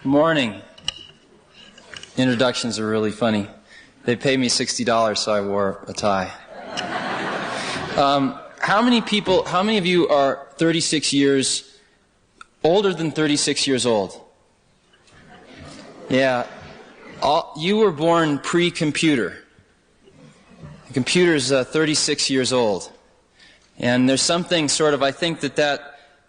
Morning. Introductions are really funny. They paid me $60, so I wore a tie. How many of you are 36 years older than 36 years old? Yeah. You were born pre-computer. The computer's 36 years old. And there's something sort of, I think that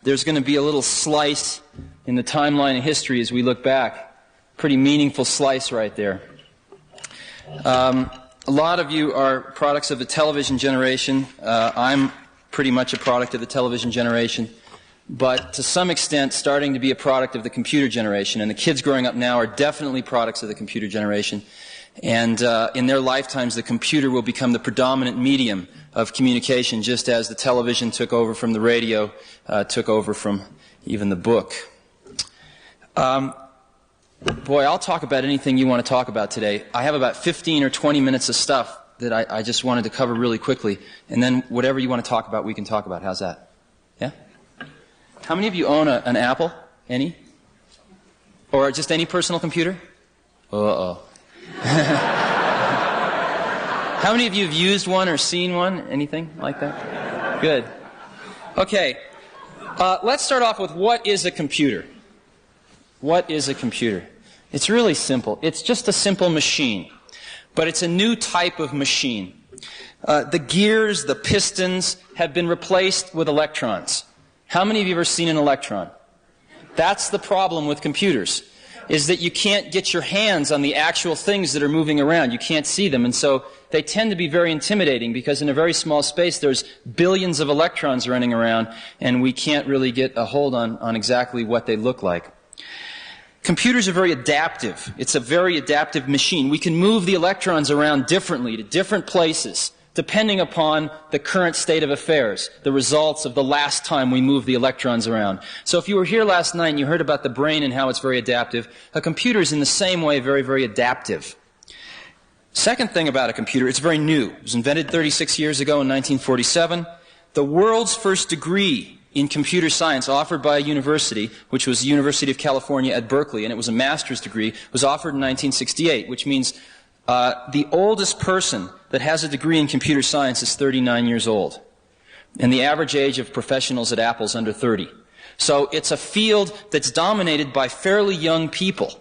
there's going to be a little slice in the timeline of history as we look back. Pretty meaningful slice right there. A lot of you are products of the television generation. I'm pretty much a product of the television generation, but to some extent starting to be a product of the computer generation. And the kids growing up now are definitely products of the computer generation. And in their lifetimes, the computer will become the predominant medium of communication, just as the television took over from the radio, took over from even the book. Boy, I'll talk about anything you want to talk about today. I have about 15 or 20 minutes of stuff that I just wanted to cover really quickly. And then whatever you want to talk about, we can talk about. How's that? Yeah? How many of you own an Apple? Any? Or just any personal computer? Uh-oh. How many of you have used one or seen one? Anything like that? Good. Okay. Let's start off with what is a computer? What is a computer? It's really simple. It's just a simple machine. But it's a new type of machine. The gears, the pistons have been replaced with electrons. How many of you have ever seen an electron? That's the problem with computers, is that you can't get your hands on the actual things that are moving around. You can't see them. And so they tend to be very intimidating because in a very small space there's billions of electrons running around and we can't really get a hold on exactly what they look like. Computers are very adaptive. It's a very adaptive machine. We can move the electrons around differently to different places depending upon the current state of affairs, the results of the last time we moved the electrons around. So if you were here last night and you heard about the brain and how it's very adaptive, a computer is in the same way very, very adaptive. Second thing about a computer, it's very new. It was invented 36 years ago in 1947. The world's first degree in computer science offered by a university, which was the University of California at Berkeley, and it was a master's degree, was offered in 1968, which means the oldest person that has a degree in computer science is 39 years old. And the average age of professionals at Apple is under 30. So it's a field that's dominated by fairly young people.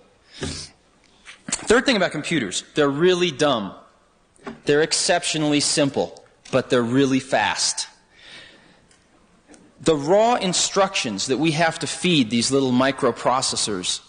Third thing about computers, they're really dumb. They're exceptionally simple, but they're really fast. The raw instructions that we have to feed these little microprocessors